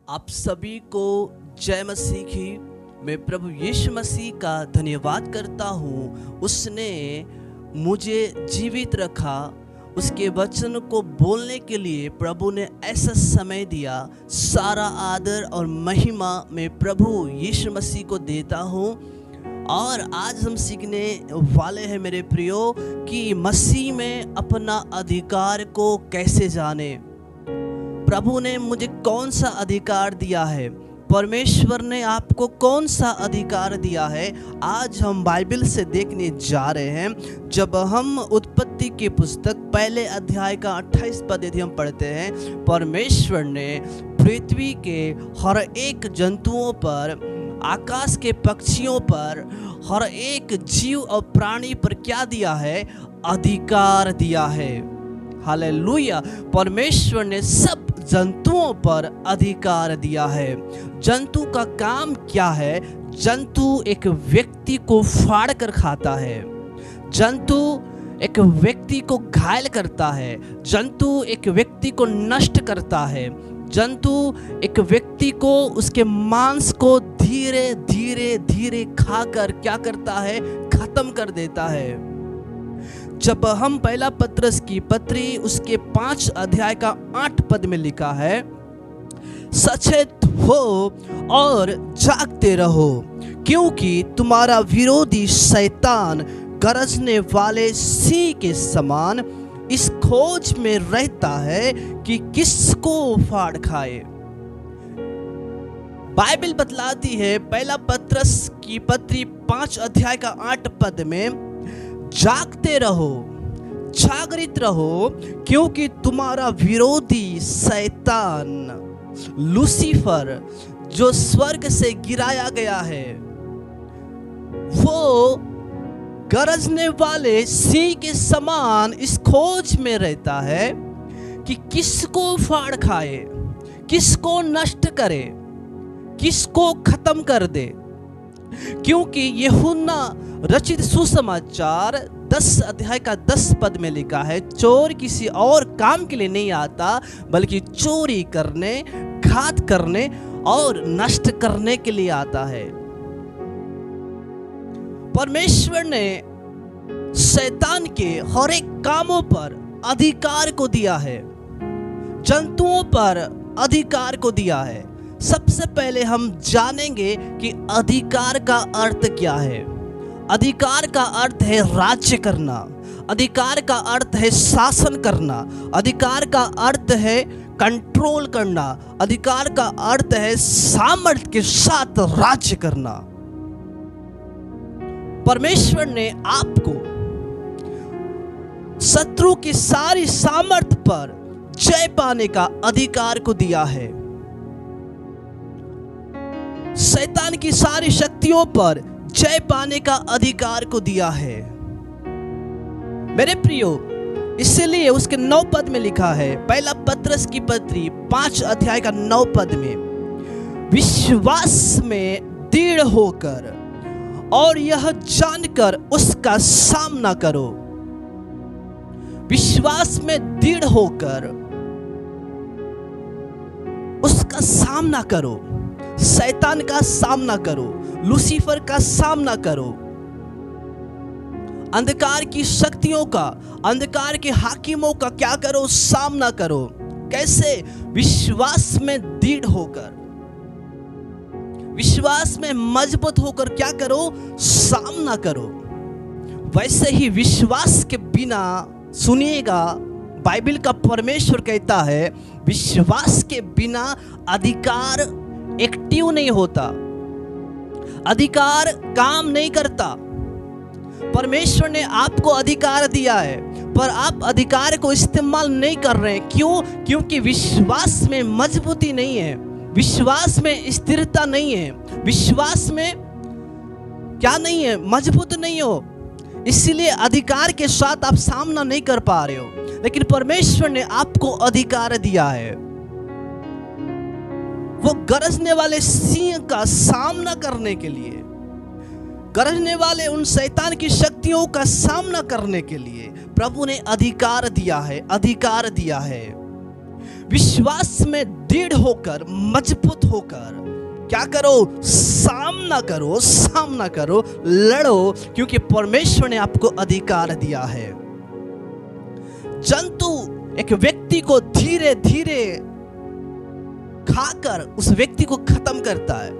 आप सभी को जय मसीह की। मैं प्रभु यीशु मसीह का धन्यवाद करता हूँ। उसने मुझे जीवित रखा, उसके वचन को बोलने के लिए प्रभु ने ऐसा समय दिया। सारा आदर और महिमा मैं प्रभु यीशु मसीह को देता हूँ। और आज हम सीखने वाले हैं मेरे प्रियो कि मसीह में अपना अधिकार को कैसे जाने। प्रभु ने मुझे कौन सा अधिकार दिया है, परमेश्वर ने आपको कौन सा अधिकार दिया है, आज हम बाइबल से देखने जा रहे हैं। जब हम उत्पत्ति की पुस्तक पहले अध्याय का 28 पद यदि हम पढ़ते हैं, परमेश्वर ने पृथ्वी के हर एक जंतुओं पर, आकाश के पक्षियों पर, हर एक जीव और प्राणी पर क्या दिया है? अधिकार दिया है। हालेलुया। परमेश्वर ने सब जंतुओं पर अधिकार दिया है। जंतु का काम क्या है? जंतु एक व्यक्ति को फाड़ कर खाता है, जंतु एक व्यक्ति को घायल करता है, जंतु एक व्यक्ति को नष्ट करता है, जंतु एक व्यक्ति को उसके मांस को धीरे धीरे धीरे खाकर क्या करता है? खत्म कर देता है। जब हम पहला पत्रस की पत्री उसके 5 अध्याय का 8 पद में लिखा है, सचेत हो और जागते रहो, क्योंकि तुम्हारा विरोधी शैतान गरजने वाले सिंह के समान इस खोज में रहता है कि किसको फाड़ खाए। बाइबल बतलाती है पहला पत्रस की पत्री 5 अध्याय का 8 पद में, जागते रहो, जागृत रहो, क्योंकि तुम्हारा विरोधी शैतान लूसीफर जो स्वर्ग से गिराया गया है, वो गरजने वाले सिंह के समान इस खोज में रहता है कि किसको फाड़ खाए, किसको नष्ट करे, किसको खत्म कर दे। क्योंकि यूहन्ना रचित सुसमाचार 10 अध्याय का 10 पद में लिखा है, चोर किसी और काम के लिए नहीं आता, बल्कि चोरी करने, घात करने और नष्ट करने के लिए आता है। परमेश्वर ने शैतान के हर एक कामों पर अधिकार को दिया है, जंतुओं पर अधिकार को दिया है। सबसे पहले हम जानेंगे कि अधिकार का अर्थ क्या है। अधिकार का अर्थ है राज्य करना, अधिकार का अर्थ है शासन करना, अधिकार का अर्थ है कंट्रोल करना, अधिकार का अर्थ है सामर्थ्य के साथ राज्य करना। परमेश्वर ने आपको शत्रु की सारी सामर्थ्य पर जय पाने का अधिकार को दिया है। शैतान की सारी शक्तियों पर जय पाने का अधिकार को दिया है मेरे प्रियो। इसलिए उसके 9 पद में लिखा है, पहला पत्रस की पत्री 5 अध्याय का 9 पद में, विश्वास में दृढ़ होकर और यह जानकर उसका सामना करो। विश्वास में दृढ़ होकर उसका सामना करो, शैतान का सामना करो, लूसीफर का सामना करो, अंधकार की शक्तियों का, अंधकार के हाकिमों का क्या करो? सामना करो। कैसे? विश्वास में दृढ़ होकर, विश्वास में मजबूत होकर क्या करो? सामना करो। वैसे ही विश्वास के बिना, सुनिएगा, बाइबल का परमेश्वर कहता है, विश्वास के बिना अधिकार एक्टिव नहीं होता, अधिकार काम नहीं करता। परमेश्वर ने आपको अधिकार दिया है, पर आप अधिकार को इस्तेमाल नहीं कर रहे हैं। क्यों? क्योंकि विश्वास में मजबूती नहीं है, विश्वास में स्थिरता नहीं है, विश्वास में क्या नहीं है? मजबूत नहीं हो। इसीलिए अधिकार के साथ आप सामना नहीं कर पा रहे हो। लेकिन परमेश्वर ने आपको अधिकार दिया है, वो गरजने वाले सिंह का सामना करने के लिए, गरजने वाले उन शैतान की शक्तियों का सामना करने के लिए प्रभु ने अधिकार दिया है, अधिकार दिया है। विश्वास में दृढ़ होकर, मजबूत होकर क्या करो? सामना करो, लड़ो, क्योंकि परमेश्वर ने आपको अधिकार दिया है। जंतु एक व्यक्ति को धीरे धीरे खाकर उस व्यक्ति को खत्म करता है,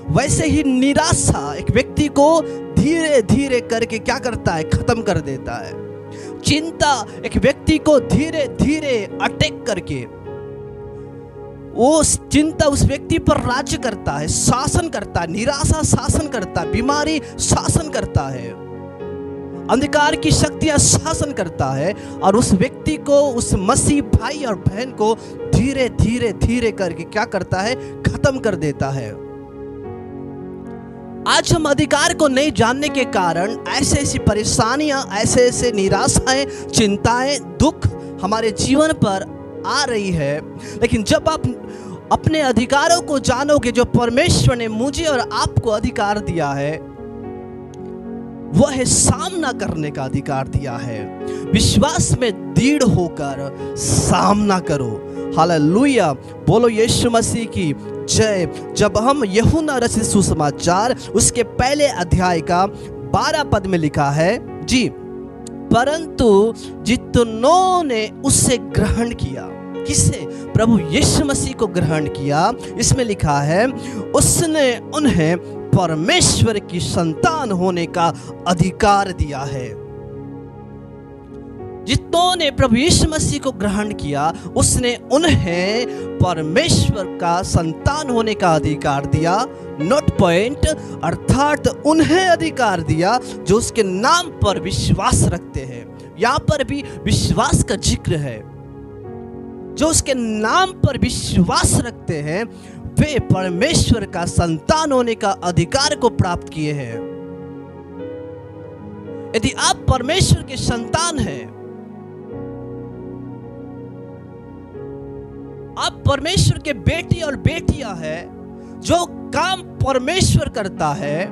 वैसे ही निराशा एक व्यक्ति को धीरे धीरे करके क्या करता है? खत्म कर देता है। चिंता एक व्यक्ति को धीरे धीरे अटैक करके वो चिंता उस व्यक्ति पर राज्य करता है, शासन करता है। निराशा शासन करता है, बीमारी शासन करता है, अंधकार की शक्तियां शासन करता है, और उस व्यक्ति को, उस मसीह भाई और बहन को धीरे धीरे धीरे करके क्या करता है? खत्म कर देता है। आज हम अधिकार को नहीं जानने के कारण ऐसे ऐसी परेशानियां, ऐसे ऐसे निराशाएं, चिंताएं, दुख हमारे जीवन पर आ रही है। लेकिन जब आप अपने अधिकारों को जानोगे, जो परमेश्वर ने मुझे और आपको अधिकार दिया है, वह है सामना करने का अधिकार दिया है। विश्वास में दृढ़ होकर सामना करो। हालेलुया, बोलो यीशु मसीह की जय। जब हम यूहन्ना रचित सुसमाचार उसके पहले अध्याय का 12 पद में लिखा है जी, परंतु जितनों ने उससे ग्रहण किया, किसे? प्रभु यीशु मसीह को ग्रहण किया। इसमें लिखा है, उसने उन्हें परमेश्वर की संतान होने का अधिकार दिया है। जितनों ने प्रभु यीशु मसीह को ग्रहण किया, उसने उन्हें परमेश्वर का संतान होने का अधिकार दिया। नोट पॉइंट, अर्थात उन्हें अधिकार दिया जो उसके नाम पर विश्वास रखते हैं। यहां पर भी विश्वास का जिक्र है। जो उसके नाम पर विश्वास रखते हैं वे परमेश्वर का संतान होने का अधिकार को प्राप्त किए हैं। यदि आप परमेश्वर के संतान हैं, आप परमेश्वर के बेटी और बेटियां हैं, जो काम परमेश्वर करता है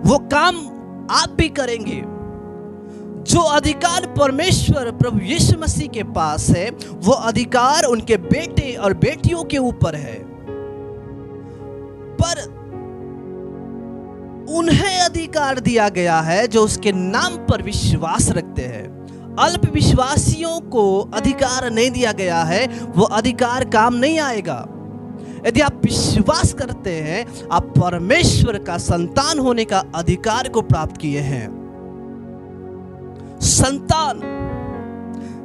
वो काम आप भी करेंगे। जो अधिकार परमेश्वर प्रभु यीशु मसीह के पास है, वो अधिकार उनके बेटे और बेटियों के ऊपर है। पर उन्हें अधिकार दिया गया है जो उसके नाम पर विश्वास रखते हैं। अल्प विश्वासियों को अधिकार नहीं दिया गया है, वो अधिकार काम नहीं आएगा। यदि आप विश्वास करते हैं, आप परमेश्वर का संतान होने का अधिकार को प्राप्त किए हैं। संतान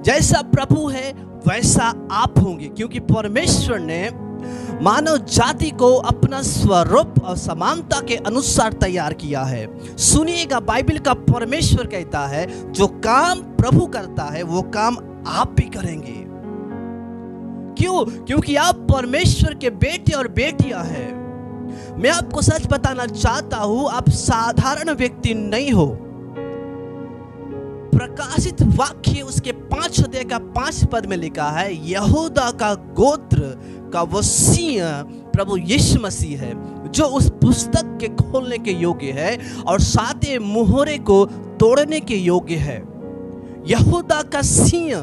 जैसा प्रभु है वैसा आप होंगे, क्योंकि परमेश्वर ने मानव जाति को अपना स्वरूप और समानता के अनुसार तैयार किया है। सुनिएगा, बाइबल का परमेश्वर कहता है जो काम प्रभु करता है वो काम आप भी करेंगे। क्यों? क्योंकि आप परमेश्वर के बेटे और बेटियां हैं। मैं आपको सच बताना चाहता हूं, आप साधारण व्यक्ति नहीं हो। प्रकाशित वाक्य उसके 5 अध्याय का 5 पद में लिखा है, यहूदा का गोत्र का वो सिंह प्रभु यीशु मसीह है, जो उस पुस्तक के खोलने के योग्य है और 7 मुहरे को तोड़ने के योग्य है। यहूदा का सिंह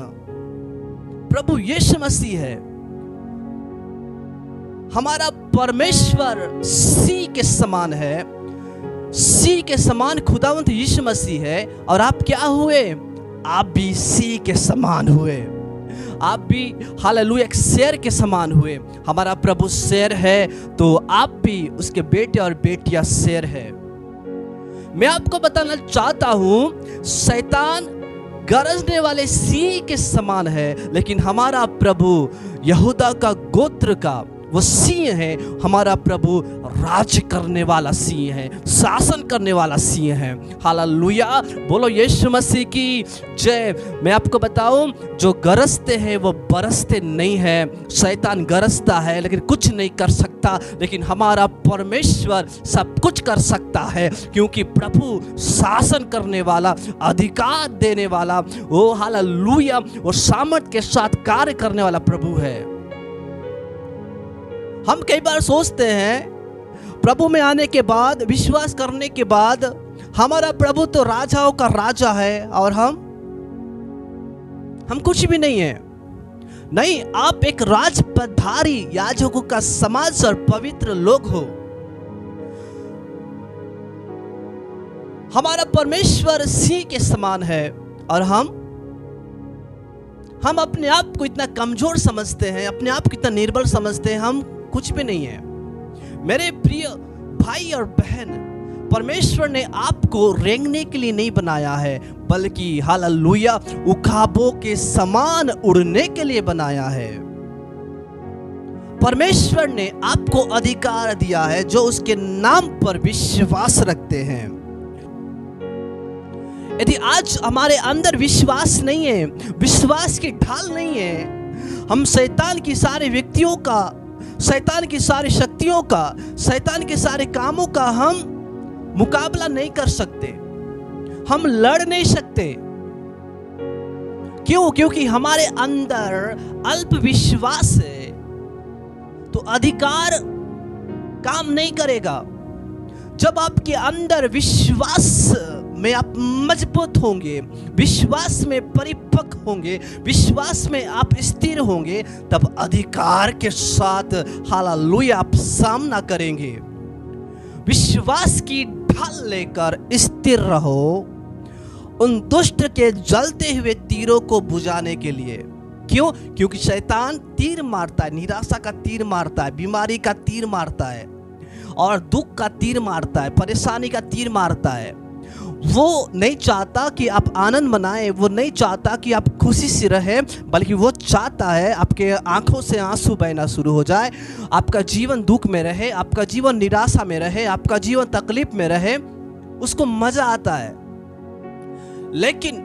प्रभु यीशु मसीह है। हमारा परमेश्वर सिंह के समान है, सिंह के समान खुदावंत यीशु मसीह है। और आप क्या हुए? आप भी सिंह के समान हुए। आप भी हालेलुया एक शेर के समान हुए। हमारा प्रभु शेर है तो आप भी उसके बेटे और बेटियां शेर है। मैं आपको बताना चाहता हूं, शैतान गरजने वाले सिंह के समान है, लेकिन हमारा प्रभु यहूदा का गोत्र का वो सिंह है। हमारा प्रभु राज्य करने वाला सिंह है, शासन करने वाला सिंह है। हालेलुया, बोलो यीशु मसीह की जय। मैं आपको बताऊं, जो गरजते हैं वो बरसते नहीं है। शैतान गरजता है लेकिन कुछ नहीं कर सकता, लेकिन हमारा परमेश्वर सब कुछ कर सकता है, क्योंकि प्रभु शासन करने वाला, अधिकार देने वाला, वो हालेलुया वो सामर्थ के साथ कार्य करने वाला प्रभु है। हम कई बार सोचते हैं प्रभु में आने के बाद, विश्वास करने के बाद, हमारा प्रभु तो राजाओं का राजा है और हम कुछ भी नहीं है। नहीं, आप एक राजपधारी याजकों का समाज और पवित्र लोग हो। हमारा परमेश्वर सिंह के समान है और हम अपने आप को इतना कमजोर समझते हैं, अपने आप को इतना निर्बल समझते हैं, हम कुछ भी नहीं है। मेरे प्रिय भाई और बहन, परमेश्वर ने आपको रेंगने के लिए नहीं बनाया है, बल्कि हालेलुया उकाबों के समान उड़ने के लिए बनाया है। परमेश्वर ने आपको अधिकार दिया है जो उसके नाम पर विश्वास रखते हैं। यदि आज हमारे अंदर विश्वास नहीं है, विश्वास की ढाल नहीं है, हम शैतान की सारे व्यक्तियों का, शैतान की सारी शक्तियों का, शैतान के सारे कामों का हम मुकाबला नहीं कर सकते, हम लड़ नहीं सकते। क्यों? क्योंकि हमारे अंदर अल्प विश्वास है, तो अधिकार काम नहीं करेगा। जब आपके अंदर विश्वास में आप मजबूत होंगे, विश्वास में परिपक्व होंगे, विश्वास में आप स्थिर होंगे, तब अधिकार के साथ हालेलुया आप सामना करेंगे। विश्वास की ढाल लेकर स्थिर रहो, उन दुष्ट के जलते हुए तीरों को बुझाने के लिए। क्यों? क्योंकि शैतान तीर मारता है, निराशा का तीर मारता है, बीमारी का तीर मारता है, और दुख का तीर मारता है, परेशानी का तीर मारता है। वो नहीं चाहता कि आप आनंद मनाएं, वो नहीं चाहता कि आप खुशी से रहें, बल्कि वो चाहता है आपके आंखों से आंसू बहना शुरू हो जाए, आपका जीवन दुख में रहे, आपका जीवन निराशा में रहे, आपका जीवन तकलीफ में रहे। उसको मजा आता है। लेकिन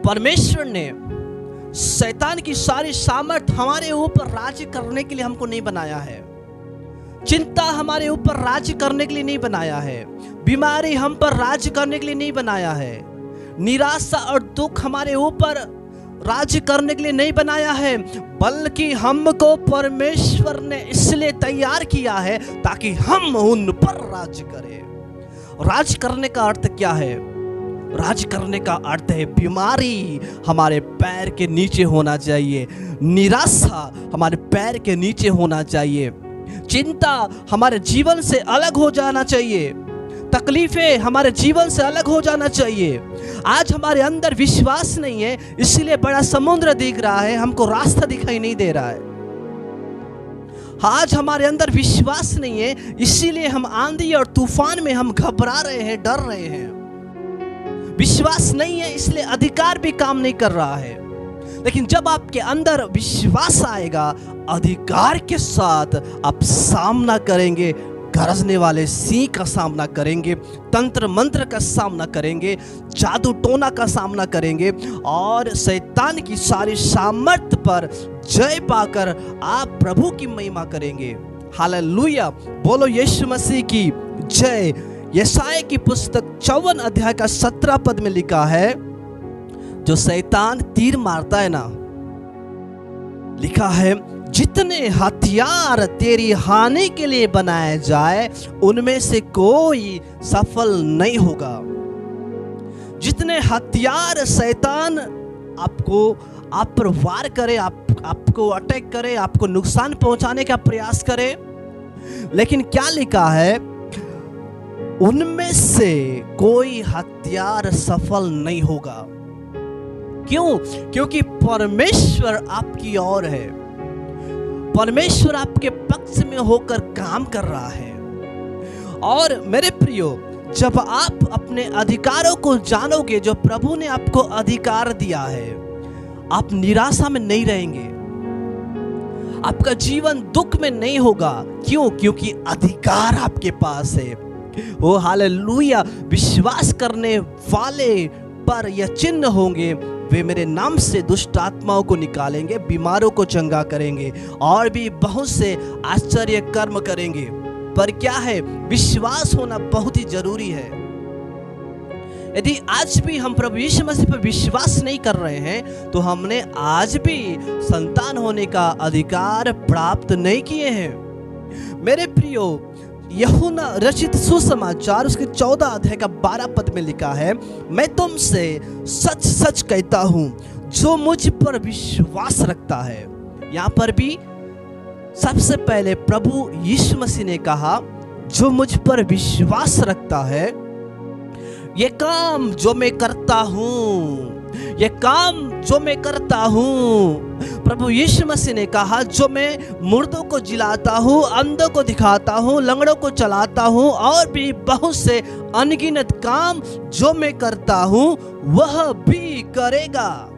परमेश्वर ने शैतान की सारी सामर्थ हमारे ऊपर राज्य करने के लिए हमको नहीं बनाया है। चिंता हमारे ऊपर राज्य करने के लिए नहीं बनाया है, बीमारी हम पर राज्य करने के लिए नहीं बनाया है, निराशा और दुख हमारे ऊपर राज्य करने के लिए नहीं बनाया है, बल्कि हमको परमेश्वर ने इसलिए तैयार किया है ताकि हम उन पर राज्य करें। राज्य करने का अर्थ क्या है? राज्य करने का अर्थ है बीमारी हमारे पैर के नीचे होना चाहिए, निराशा हमारे पैर के नीचे होना चाहिए, चिंता हमारे जीवन से अलग हो जाना चाहिए, तकलीफें हमारे जीवन से अलग हो जाना चाहिए। आज हमारे अंदर विश्वास नहीं है, इसलिए बड़ा समुद्र दिख रहा है, हमको रास्ता दिखाई नहीं दे रहा है। आज हमारे अंदर विश्वास नहीं है, इसीलिए हम आंधी और तूफान में हम घबरा रहे हैं, डर रहे हैं। विश्वास नहीं है, इसलिए अधिकार भी काम नहीं कर रहा है। लेकिन जब आपके अंदर विश्वास आएगा, अधिकार के साथ आप सामना करेंगे, गरजने वाले सिंह का सामना करेंगे, तंत्र मंत्र का सामना करेंगे, जादू टोना का सामना करेंगे, और शैतान की सारी सामर्थ्य पर जय पाकर आप प्रभु की महिमा करेंगे। हालेलुया, बोलो यीशु मसीह की जय। यशायाह की पुस्तक 54 अध्याय का 17 पद में लिखा है, जो शैतान तीर मारता है ना, लिखा है जितने हथियार तेरी हानि के लिए बनाए जाए उनमें से कोई सफल नहीं होगा। जितने हथियार शैतान आप पर वार करे, आपको अटैक करे, आपको नुकसान पहुंचाने का प्रयास करे, लेकिन क्या लिखा है? उनमें से कोई हथियार सफल नहीं होगा। क्यों? क्योंकि परमेश्वर आपकी ओर है, परमेश्वर आपके पक्ष में होकर काम कर रहा है। और मेरे प्रियो, जब आप अपने अधिकारों को जानोगे, जो प्रभु ने आपको अधिकार दिया है, आप निराशा में नहीं रहेंगे, आपका जीवन दुख में नहीं होगा। क्यों? क्योंकि अधिकार आपके पास है। ओ हालेलुया, विश्वास करने वाले पर यह चिन्ह होंगे, वे मेरे नाम से दुष्ट आत्माओं को निकालेंगे, बीमारों को चंगा करेंगे, और भी बहुत से आश्चर्य कर्म करेंगे। पर क्या है? विश्वास होना बहुत ही जरूरी है। यदि आज भी हम प्रभु यीशु मसीह पर विश्वास नहीं कर रहे हैं, तो हमने आज भी संतान होने का अधिकार प्राप्त नहीं किए हैं। मेरे प्रियो, यूहन्ना रचित सुसमाचार उसके 14 अध्याय का 12 पद में लिखा है, मैं तुमसे सच सच कहता हूं, जो मुझ पर विश्वास रखता है। यहाँ पर भी सबसे पहले प्रभु यीशु मसीह ने कहा, जो मुझ पर विश्वास रखता है, ये काम जो मैं करता हूँ, ये काम जो मैं करता हूँ, प्रभु यीशु मसीह ने कहा, जो मैं मुर्दों को जिलाता हूँ, अंधों को दिखाता हूँ, लंगड़ों को चलाता हूँ, और भी बहुत से अनगिनत काम जो मैं करता हूँ, वह भी करेगा।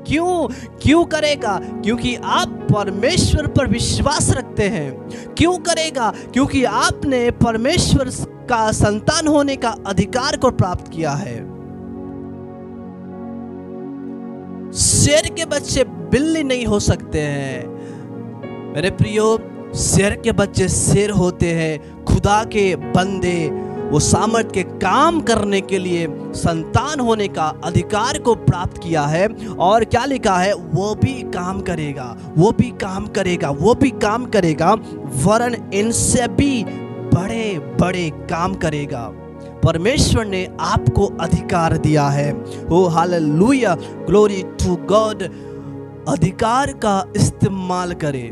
क्यों करेगा? क्योंकि आप परमेश्वर पर विश्वास रखते हैं। क्यों करेगा? क्योंकि आपने परमेश्वर का संतान होने का अधिकार को प्राप्त किया है। शेर के बच्चे बिल्ली नहीं हो सकते हैं मेरे प्रियो, शेर के बच्चे शेर होते हैं। खुदा के बंदे वो सामर्थ के काम करने के लिए संतान होने का अधिकार को प्राप्त किया है। और क्या लिखा है? वो भी काम करेगा, वो भी काम करेगा, वो भी काम करेगा, वरन इनसे भी बड़े बड़े काम करेगा। परमेश्वर ने आपको अधिकार दिया है। ओ हालेलुया, ग्लोरी टू गॉड। अधिकार का इस्तेमाल करें।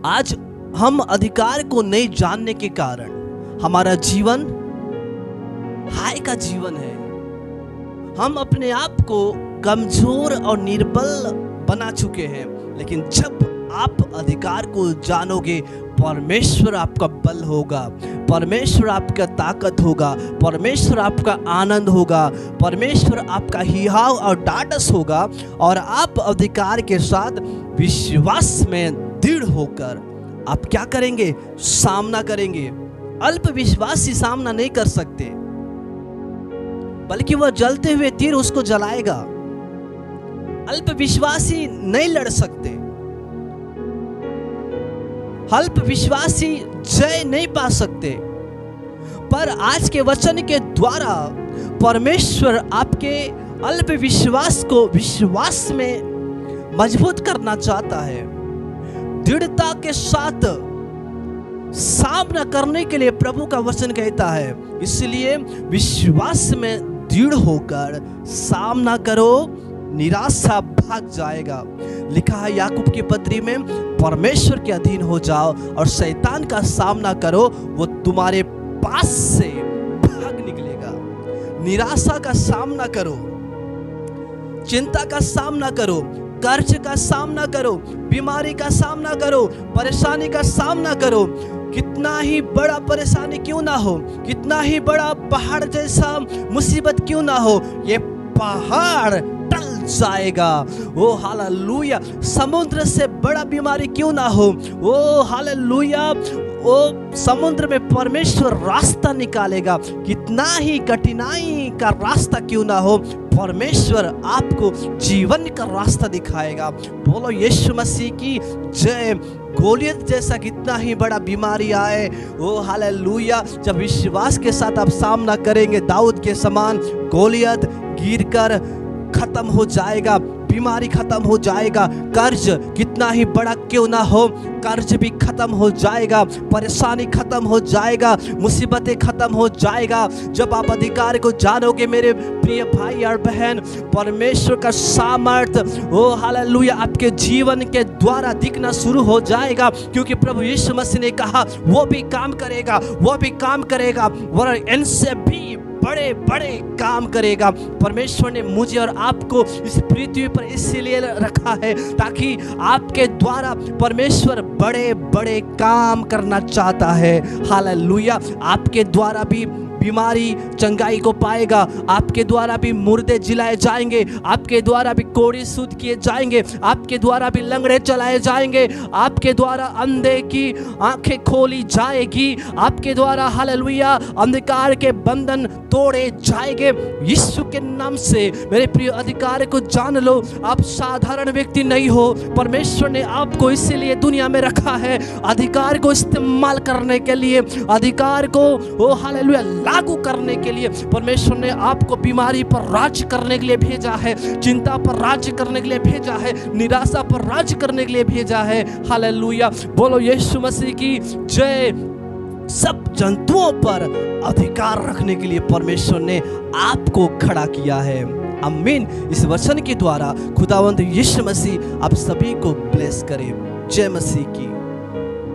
आज हम अधिकार को नहीं जानने के कारण हमारा जीवन हाय का जीवन है। हम अपने आप को कमजोर और निर्बल बना चुके हैं। लेकिन जब आप अधिकार को जानोगे, परमेश्वर आपका बल होगा, परमेश्वर आपका ताकत होगा, परमेश्वर आपका आनंद होगा, परमेश्वर आपका हिहाव और डाटस होगा, और आप अधिकार के साथ विश्वास में दृढ़ होकर आप क्या करेंगे? सामना करेंगे। अल्प विश्वासी सामना नहीं कर सकते, बल्कि वह जलते हुए तीर उसको जलाएगा। अल्प विश्वासी नहीं लड़ सकते, अल्प विश्वासी जय नहीं पा सकते। पर आज के वचन के द्वारा परमेश्वर आपके अल्प विश्वास को विश्वास में मजबूत करना चाहता है। दृढ़ता के साथ सामना करने के लिए प्रभु का वचन कहता है, इसलिए विश्वास में दृढ़ होकर सामना करो, निराशा भाग जाएगा। लिखा है याकूब की पत्री में, परमेश्वर के अधीन हो जाओ और शैतान का सामना करो, वो तुम्हारे पास से भाग निकलेगा। निराशा का सामना करो, चिंता का सामना करो, कर्ज का सामना करो, बीमारी का सामना करो, परेशानी का सामना करो। कितना ही बड़ा परेशानी क्यों ना हो, कितना ही बड़ा पहाड़ जैसा मुसीबत क्यों ना हो, ये पहाड़ टल जाएगा। ओ हालेलुया। समुद्र से बड़ा बीमारी क्यों ना हो, ओ हालेलुया, ओ समुद्र में परमेश्वर रास्ता निकालेगा। कितना ही कठिनाई का रास्ता क्यों ना हो, परमेश्वर आपको जीवन का रास्ता दिखाएगा। बोलो यीशु मसीह की जय। गोलियत जैसा कितना ही बड़ा बीमारी आए, ओ हालेलुया, जब विश्वास के साथ आप सामना करेंगे, दाऊद के समान गोलियत गिरकर खत्म हो जाएगा, बीमारी खत्म हो जाएगा। कर्ज कितना ही बड़ा क्यों ना हो, कर्ज भी खत्म हो जाएगा, परेशानी खत्म हो जाएगा, मुसीबतें खत्म हो जाएगा। जब आप अधिकार को जानोगे मेरे प्रिय भाई और बहन, परमेश्वर का सामर्थ ओ हालेलुया आपके जीवन के द्वारा दिखना शुरू हो जाएगा। क्योंकि प्रभु यीशु मसीह ने कहा, वो भी काम करेगा, वो भी काम करेगा, वरन इनसे भी बड़े बड़े काम करेगा। परमेश्वर ने मुझे और आपको इस पृथ्वी पर इसलिए रखा है ताकि आपके द्वारा परमेश्वर बड़े बड़े काम करना चाहता है। हालेलुया। आपके द्वारा भी बीमारी चंगाई को पाएगा, आपके द्वारा भी मुर्दे जिलाए जाएंगे, आपके द्वारा भी कोढ़ी शुद्ध किए जाएंगे, आपके द्वारा भी लंगड़े चलाए जाएंगे, आपके द्वारा अंधे की आंखें खोली जाएगी, आपके द्वारा हालेलुया अंधकार के बंधन तोड़े जाएंगे यीशु के नाम से। मेरे प्रिय अधिकार को जान लो, आप साधारण व्यक्ति नहीं हो। परमेश्वर ने आपको इसीलिए दुनिया में रखा है, अधिकार को इस्तेमाल करने के लिए, अधिकार को ओ हालेलुया लागू करने के लिए। परमेश्वर ने आपको बीमारी पर राज्य करने के लिए भेजा है, चिंता पर राज्य करने के लिए भेजा है, निराशा पर राज्य करने के लिए भेजा है। हालेलुया। बोलो यीशु मसीह की जय। सब जंतुओं पर अधिकार रखने के लिए परमेश्वर ने आपको खड़ा किया है। आमीन। इस वचन के द्वारा खुदावंद यीशु मसीह आप सभी को ब्लेस करे। जय मसीह की।